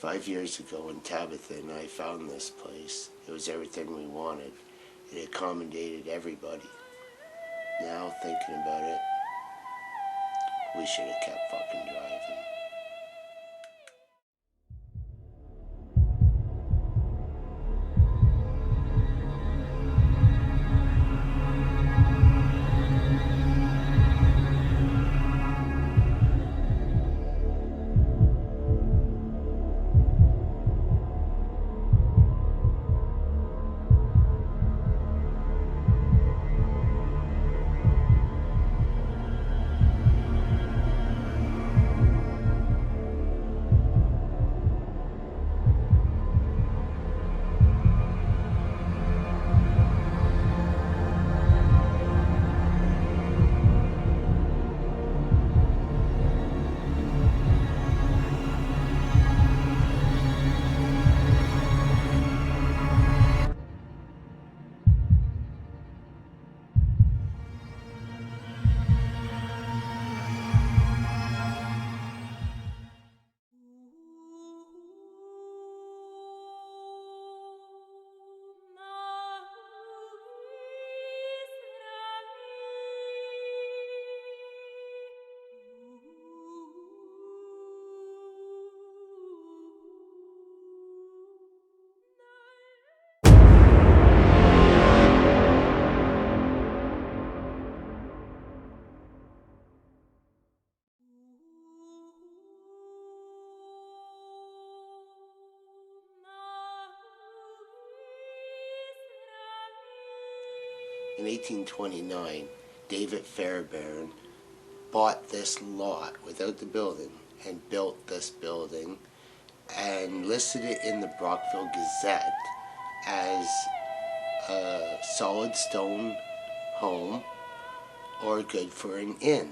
5 years ago when Tabitha and I found this place, it was everything we wanted. It accommodated everybody. Now, thinking about it, we should have kept fucking driving. In 1829, David Fairbairn bought this lot without the building and built this building and listed it in the Brockville Gazette as a solid stone home or good for an inn.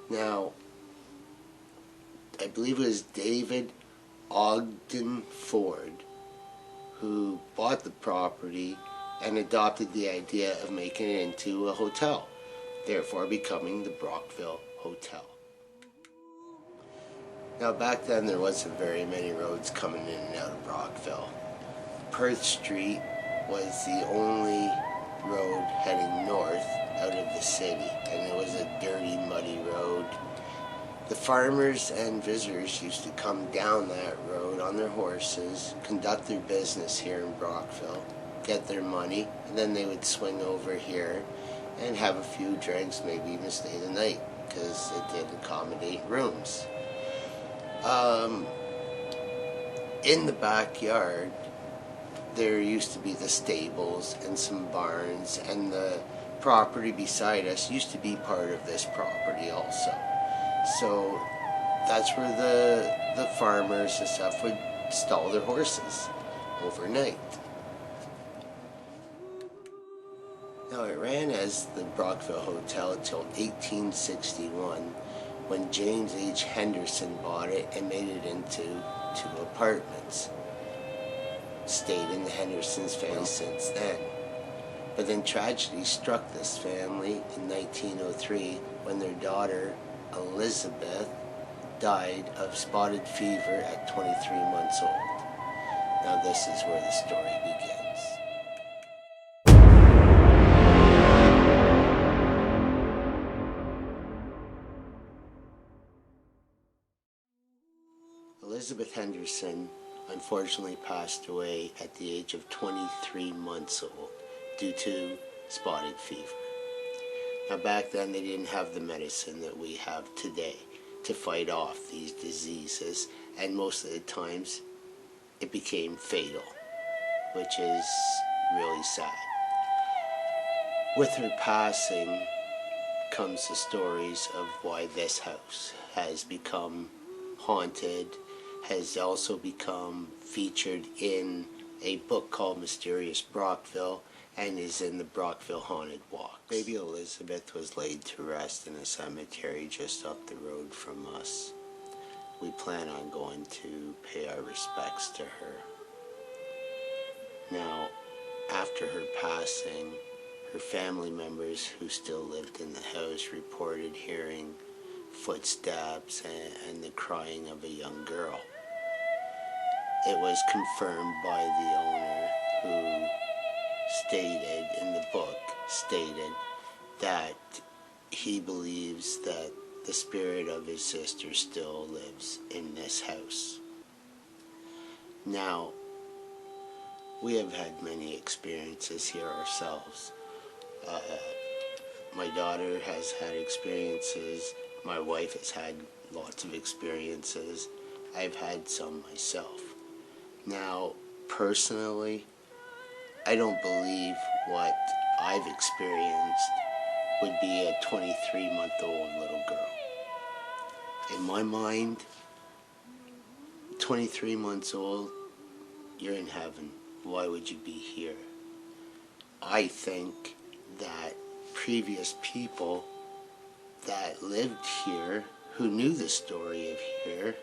Now, I believe it was David Ogden Ford who bought the property and adopted the idea of making it into a hotel, therefore becoming the Brockville Hotel. Now back then there wasn't very many roads coming in and out of Brockville. Perth Street was the only road heading north out of the city, and it was a dirty, muddy road. The farmers and visitors used to come down that road on their horses, conduct their business here in Brockville, get their money, and then they would swing over here and have a few drinks, maybe even stay the night, because it did accommodate rooms. In the backyard, there used to be the stables and some barns, and the property beside us used to be part of this property also. So that's where the farmers and stuff would stall their horses overnight. Now it ran as the Brockville Hotel until 1861, when James H. Henderson bought it and made it into 2 apartments. Stayed in the Henderson's family since then. But then tragedy struck this family in 1903 when their daughter, Elizabeth, died of spotted fever at 23 months old. Now this is where the story begins. Elizabeth Henderson unfortunately passed away at the age of 23 months old due to spotted fever. Now back then they didn't have the medicine that we have today to fight off these diseases, and most of the times it became fatal, which is really sad. With her passing comes the stories of why this house has become haunted, has also become featured in a book called Mysterious Brockville, and is in the Brockville Haunted Walks. Baby Elizabeth was laid to rest in a cemetery just up the road from us. We plan on going to pay our respects to her. Now, after her passing, her family members who still lived in the house reported hearing footsteps and the crying of a young girl. It was confirmed by the owner, who stated in the book, that he believes that the spirit of his sister still lives in this house. Now, we have had many experiences here ourselves. My daughter has had experiences. My wife has had lots of experiences. I've had some myself. Now, personally, I don't believe what I've experienced would be a 23-month-old little girl. In my mind, 23 months old, you're in heaven. Why would you be here? I think that previous people that lived here, who knew the story of here,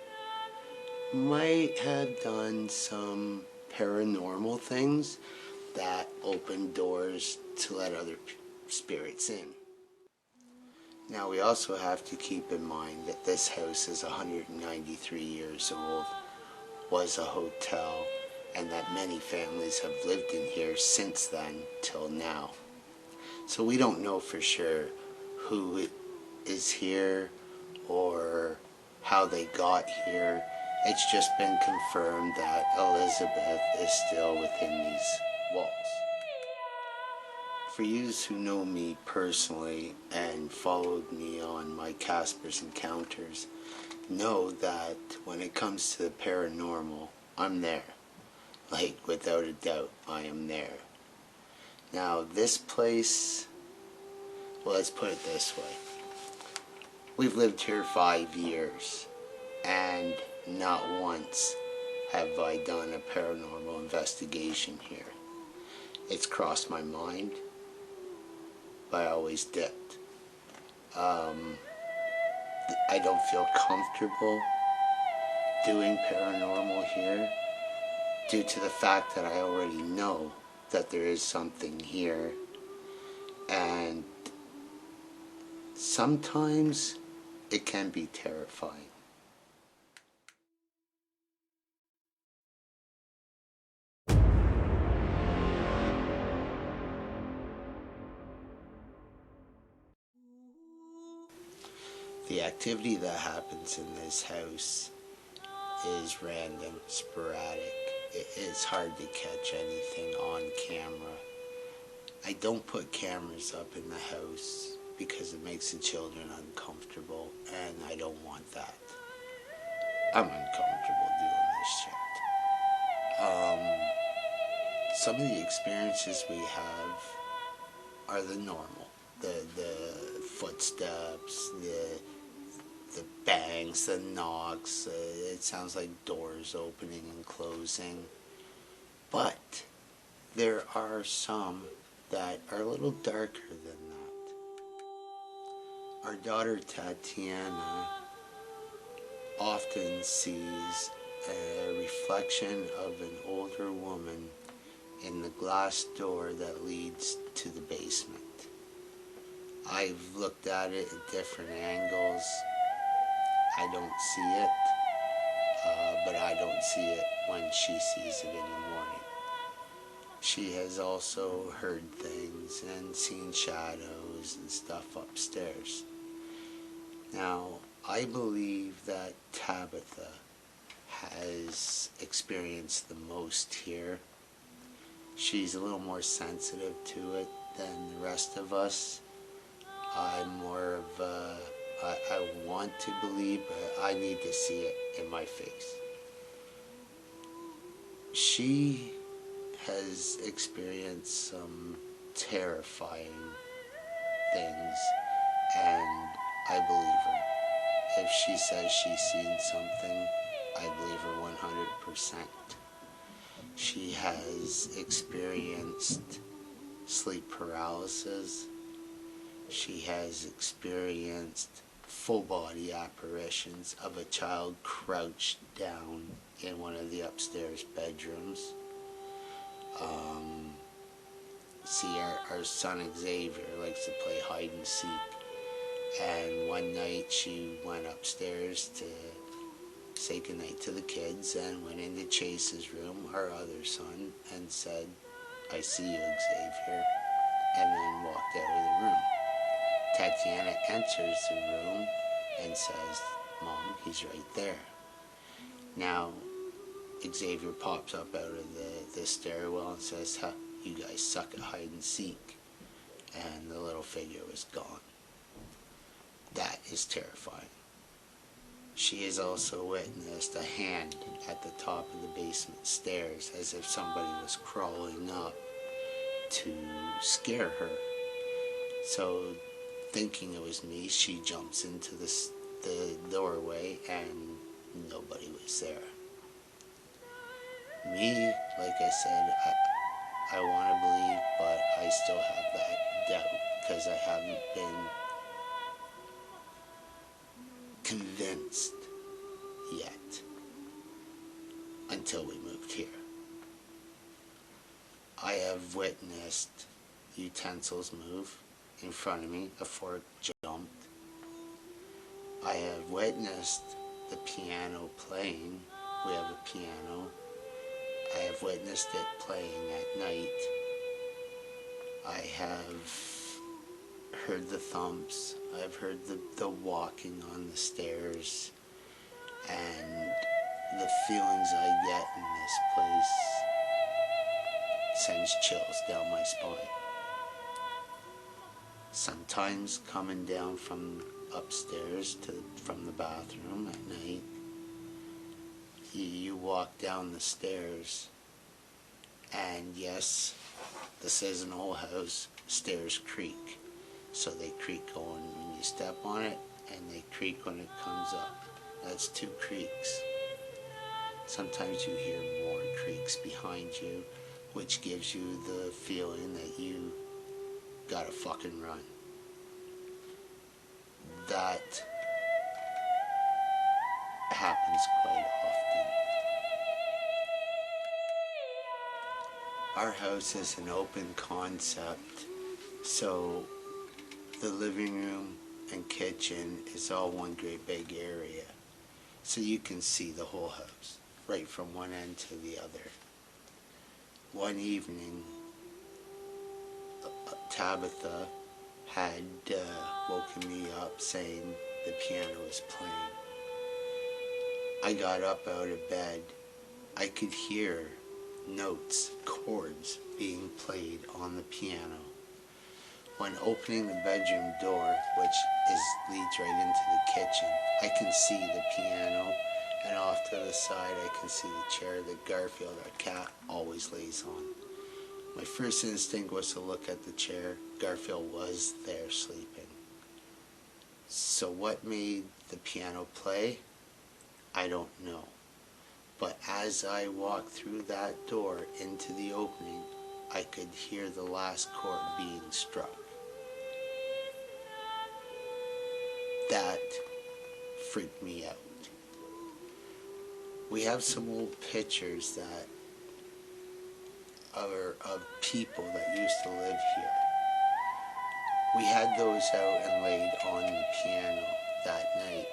might have done some paranormal things that opened doors to let other spirits in. Now, we also have to keep in mind that this house is 193 years old, was a hotel, and that many families have lived in here since then till now. So we don't know for sure who is here or how they got here. It's just been confirmed that Elizabeth is still within these walls. For you who know me personally and followed me on my Casper's Encounters, know that when it comes to the paranormal, I'm there. Like, without a doubt, I am there. Now, this place, well, let's put it this way. We've lived here 5 years, and not once have I done a paranormal investigation here. It's crossed my mind, but I always dipped. I don't feel comfortable doing paranormal here due to the fact that I already know that there is something here, and sometimes it can be terrifying. The activity that happens in this house is random, sporadic. It's hard to catch anything on camera. I don't put cameras up in the house because it makes the children uncomfortable, and I don't want that. I'm uncomfortable doing this shit. Some of the experiences we have are the normal. The footsteps, the bangs, the knocks, it sounds like doors opening and closing. But there are some that are a little darker than that. Our daughter Tatiana often sees a reflection of an older woman in the glass door that leads to the basement. I've looked at it at different angles. I don't see it, but I don't see it when she sees it in the morning. She has also heard things and seen shadows and stuff upstairs. Now, I believe that Tabitha has experienced the most here. She's a little more sensitive to it than the rest of us. I'm more of a, I want to believe, but I need to see it in my face. She has experienced some terrifying things, and I believe her. If she says she's seen something, I believe her 100%. She has experienced sleep paralysis. She has experienced full body apparitions of a child crouched down in one of the upstairs bedrooms. See, our son Xavier likes to play hide and seek, And one night she went upstairs to say goodnight to the kids and went into Chase's room, our other son, and said, "I see you, Xavier," and then walked out of the room. Tatiana enters the room and says, "Mom, he's right there." Now, Xavier pops up out of the stairwell and says, "Huh, you guys suck at hide and seek." And the little figure was gone. That is terrifying. She has also witnessed a hand at the top of the basement stairs, as if somebody was crawling up to scare her. So, thinking it was me, she jumps into the doorway and nobody was there. Me, like I said, I want to believe, but I still have that doubt because I haven't been convinced yet until we moved here. I have witnessed utensils move in front of me. A fork jumped. I have witnessed the piano playing. We have a piano. I have witnessed it playing at night. I have heard the thumps. I've heard the walking on the stairs. And the feelings I get in this place sends chills down my spine. Sometimes coming down from upstairs from the bathroom at night, you walk down the stairs, and yes, this is an old house, stairs creak. So they creak going when you step on it, and they creak when it comes up. That's 2 creaks. Sometimes you hear more creaks behind you, which gives you the feeling that you gotta fucking run. That happens quite often. Our house is an open concept, so the living room and kitchen is all one great big area. So you can see the whole house, right from one end to the other. One evening, Tabitha had woken me up saying the piano was playing. I got up out of bed. I could hear notes, chords being played on the piano. When opening the bedroom door, which leads right into the kitchen, I can see the piano, and off to the side I can see the chair that Garfield, our cat, always lays on. My first instinct was to look at the chair. Garfield was there sleeping. So what made the piano play? I don't know. But as I walked through that door into the opening, I could hear the last chord being struck. That freaked me out. We have some old pictures that are of people that used to live here. We had those out and laid on the piano that night.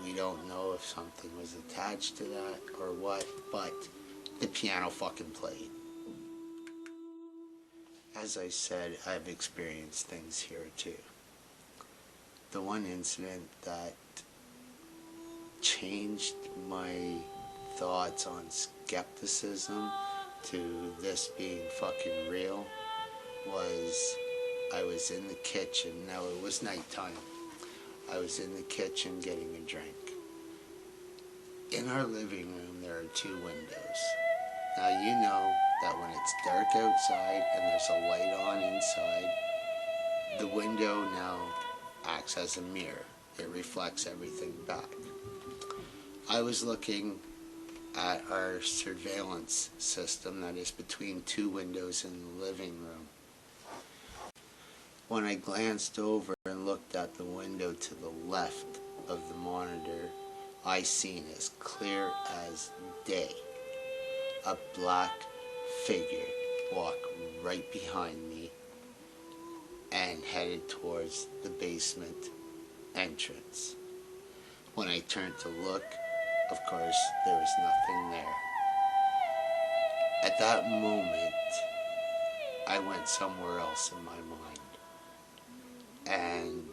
We don't know if something was attached to that or what, but the piano fucking played. As I said, I've experienced things here too. The one incident that changed my thoughts on skepticism to this being fucking real was I was in the kitchen. Now it was nighttime. I was in the kitchen getting a drink. In our living room there are 2 windows. Now you know that when it's dark outside and there's a light on inside, the window now acts as a mirror. It reflects everything back. I was looking at our surveillance system that is between 2 windows in the living room. When I glanced over and looked at the window to the left of the monitor, I seen as clear as day a black figure walk right behind me and headed towards the basement entrance. When I turned to look, of course, there was nothing there. At that moment, I went somewhere else in my mind, and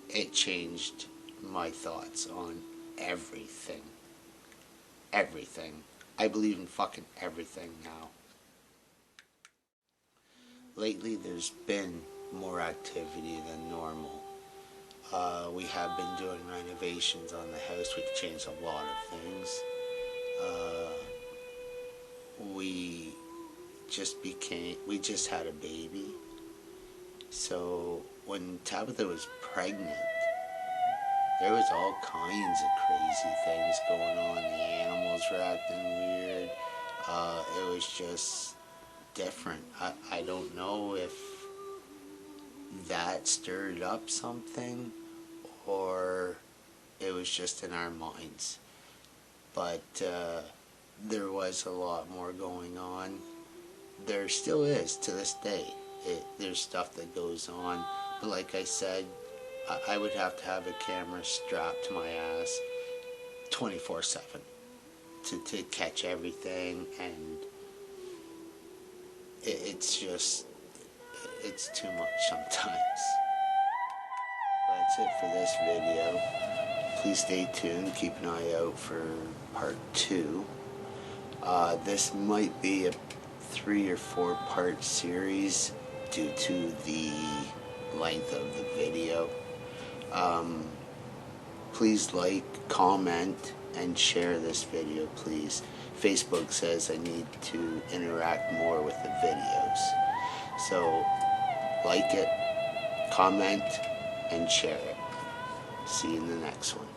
it changed my thoughts on everything. Everything. I believe in fucking everything now. Lately, there's been more activity than normal. We have been doing renovations on the house, which changed a lot of things. We just had a baby. So when Tabitha was pregnant, there was all kinds of crazy things going on. The animals were acting weird. It was just different. I don't know if that stirred up something or it was just in our minds. But there was a lot more going on. There still is to this day. There's stuff that goes on. But like I said, I would have to have a camera strapped to my ass 24/7 to catch everything, and it's just, it's too much sometimes. That's it for this video. Please stay tuned, keep an eye out for part 2. This might be a 3 or 4 part series due to the length of the video. Please like, comment, and share this video, please. Facebook says I need to interact more with the videos. So, like it, comment, and share it. See you in the next one.